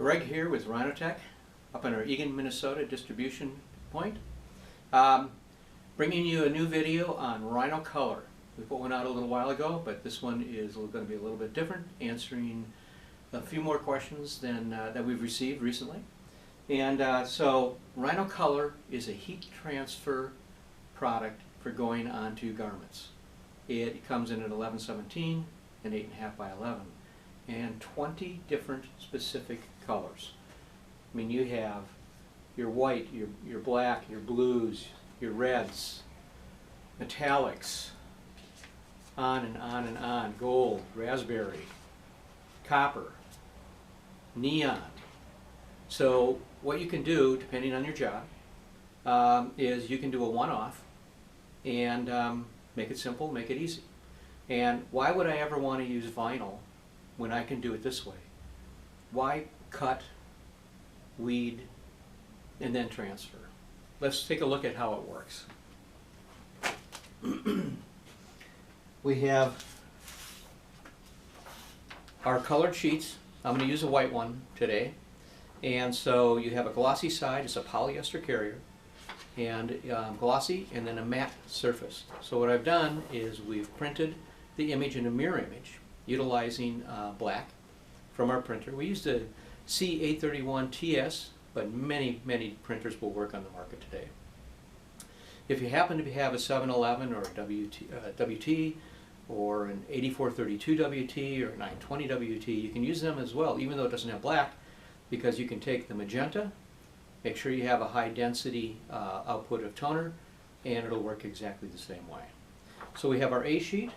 Greg here with RhinoTech up in our Eagan, Minnesota distribution point. Bringing you a new video on RhinoCOLOR. We put one out a little while ago, but this one is going to be a little bit different, answering a few more questions than that we've received recently. And so RhinoCOLOR is a heat transfer product for going onto garments. It comes in at 1117 and 8.5 by 11 and 20 different specific colors. I mean, you have your white, your black, your blues, your reds, metallics, on and on and on, gold, raspberry, copper, neon. So what you can do, depending on your job, is you can do a one-off and make it simple, make it easy. And why would I ever want to use vinyl when I can do it this way? Why cut, weed, and then transfer? Let's take a look at how it works. We have our colored sheets. I'm going to use a white one today. And so you have a glossy side, it's a polyester carrier, and glossy, and then a matte surface. So what I've done is we've printed the image in a mirror image utilizing black from our printer. We used a C831TS, but many printers will work on the market today. If you happen to have a 711 or a WT or an 8432 WT or a 920 WT, you can use them as well, even though it doesn't have black, because you can take the magenta, make sure you have a high density output of toner, and it'll work exactly the same way. So we have our A sheet,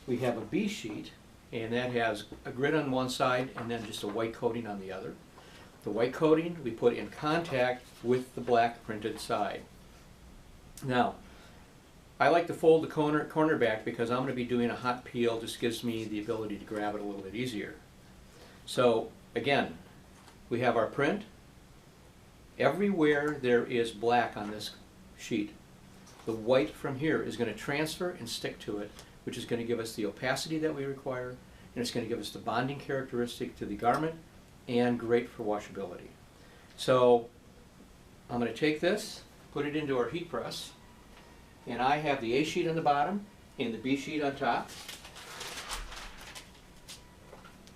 we have a B sheet, and that has a grid on one side and then just a white coating on the other. The white coating we put in contact with the black printed side. Now, I like to fold the corner back because I'm going to be doing a hot peel. Just gives me the ability to grab it a little bit easier. So again, we have our print. Everywhere there is black on this sheet, the white from here is going to transfer and stick to it, which is going to give us the opacity that we require, and it's going to give us the bonding characteristic to the garment, and great for washability. So I'm going to take this, put it into our heat press, and I have the A sheet on the bottom and the B sheet on top.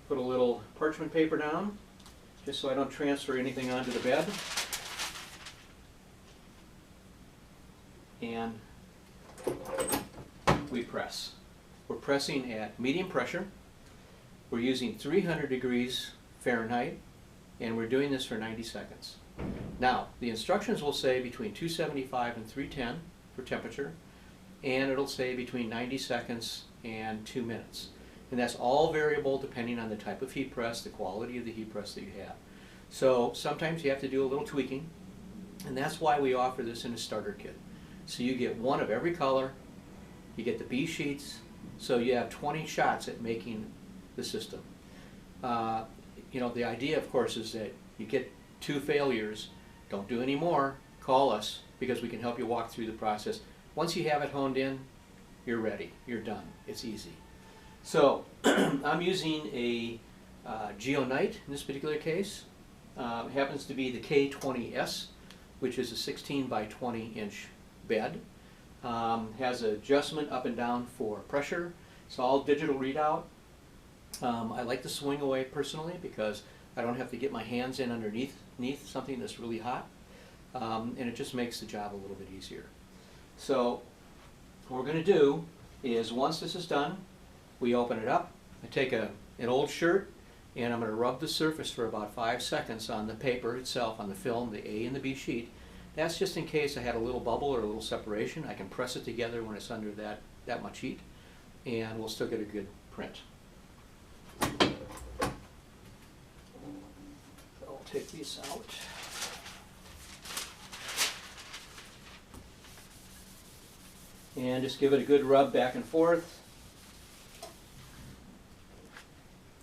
Put a little parchment paper down, just so I don't transfer anything onto the bed. And we press. We're pressing at medium pressure. We're using 300 degrees Fahrenheit, and we're doing this for 90 seconds. Now, the instructions will say between 275 and 310 for temperature, and it'll say between 90 seconds and 2 minutes. And that's all variable depending on the type of heat press, the quality of the heat press that you have. So sometimes you have to do a little tweaking, and that's why we offer this in a starter kit. So you get one of every color, you get the B sheets, so you have 20 shots at making the system. You know, the idea, of course, is that you get 2 failures, don't do any more, call us, because we can help you walk through the process. Once you have it honed in, you're ready, you're done, it's easy. So I'm using a Geonite in this particular case. It happens to be the K20S, which is a 16 by 20 inch bed. Has adjustment up and down for pressure. It's all digital readout. I like to swing away personally because I don't have to get my hands in underneath something that's really hot, and it just makes the job a little bit easier. So what we're going to do is, once this is done, we open it up. I take an old shirt, and I'm going to rub the surface for about 5 seconds on the paper itself, on the film, the A and the B sheet. That's just in case I had a little bubble or a little separation. I can press it together when it's under that much heat, and we'll still get a good print. I'll take these out. And just give it a good rub back and forth.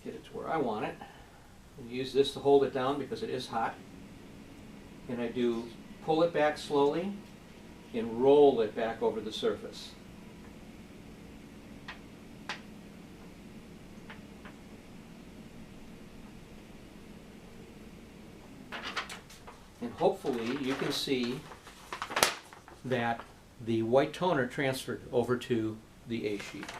Get it to where I want it. And use this to hold it down because it is hot. And I do pull it back slowly and roll it back over the surface. And hopefully you can see that the white toner transferred over to the A sheet.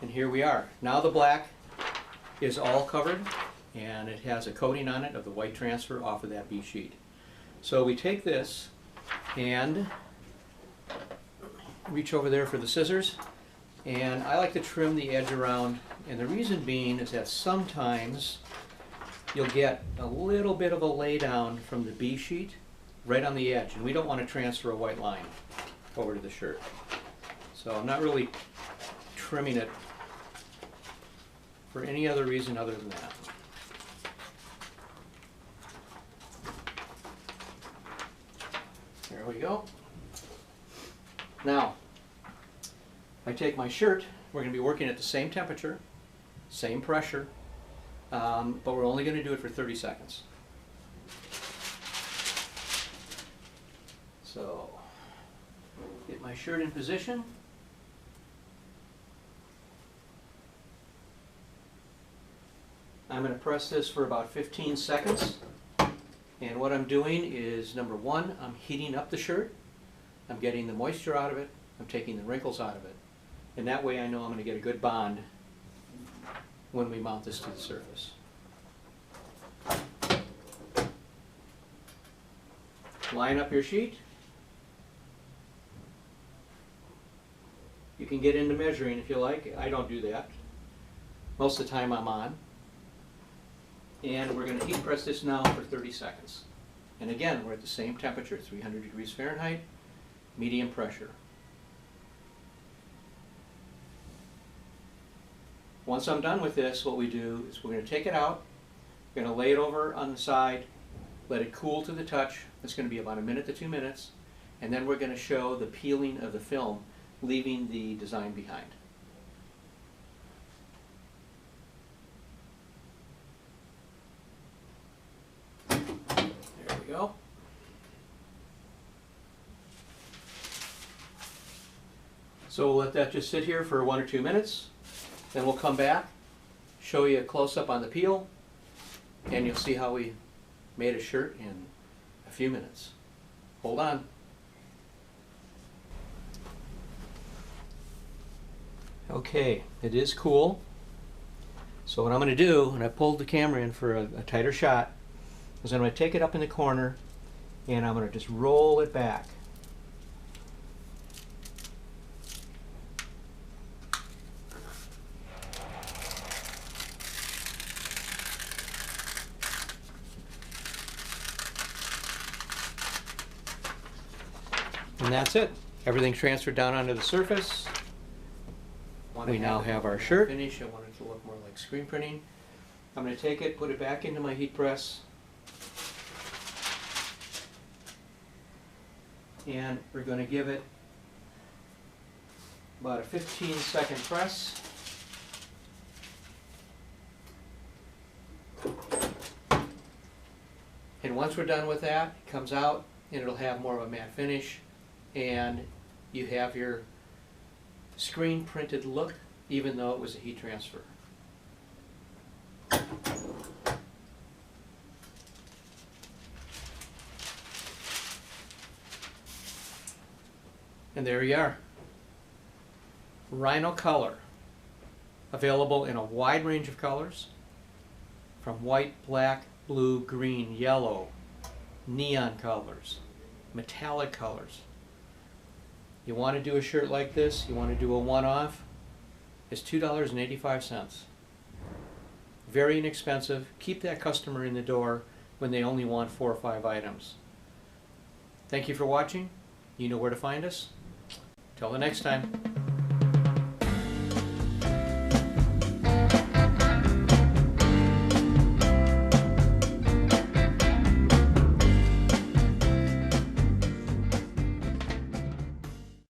And here we are. Now the black is all covered and it has a coating on it of the white transfer off of that B sheet. So we take this and reach over there for the scissors, and I like to trim the edge around, and the reason being is that sometimes you'll get a little bit of a lay down from the B sheet right on the edge, and we don't want to transfer a white line over to the shirt. So I'm not really trimming it for any other reason other than that. There we go. Now, I take my shirt, we're going to be working at the same temperature, same pressure, but we're only going to do it for 30 seconds. So, get my shirt in position. I'm going to press this for about 15 seconds. And what I'm doing is, number one, I'm heating up the shirt. I'm getting the moisture out of it. I'm taking the wrinkles out of it. And that way I know I'm going to get a good bond when we mount this to the surface. Line up your sheet. You can get into measuring if you like. I don't do that. Most of the time I'm on. And we're going to heat press this now for 30 seconds. And again, we're at the same temperature, 300 degrees Fahrenheit, medium pressure. Once I'm done with this, what we do is we're going to take it out, we're going to lay it over on the side, let it cool to the touch. It's going to be about 1 to 2 minutes, and then we're going to show the peeling of the film, leaving the design behind. There we go. So we'll let that just sit here for 1 or 2 minutes. Then we'll come back, show you a close-up on the peel, and you'll see how we made a shirt in a few minutes. Hold on. Okay, it is cool. So what I'm going to do, and I pulled the camera in for a tighter shot, is I'm going to take it up in the corner and I'm going to just roll it back. And that's it. Everything's transferred down onto the surface. We now have our shirt. Finish. I want it to look more like screen printing. I'm going to take it, put it back into my heat press, and we're going to give it about a 15-second press. And once we're done with that, it comes out and it'll have more of a matte finish, and you have your screen printed look even though it was a heat transfer. And there you are. RhinoCOLOR. Available in a wide range of colors, from white, black, blue, green, yellow, neon colors, metallic colors. You want to do a shirt like this, you want to do a one-off, it's $2.85. Very inexpensive. Keep that customer in the door when they only want 4 or 5 items. Thank you for watching. You know where to find us. Till the next time.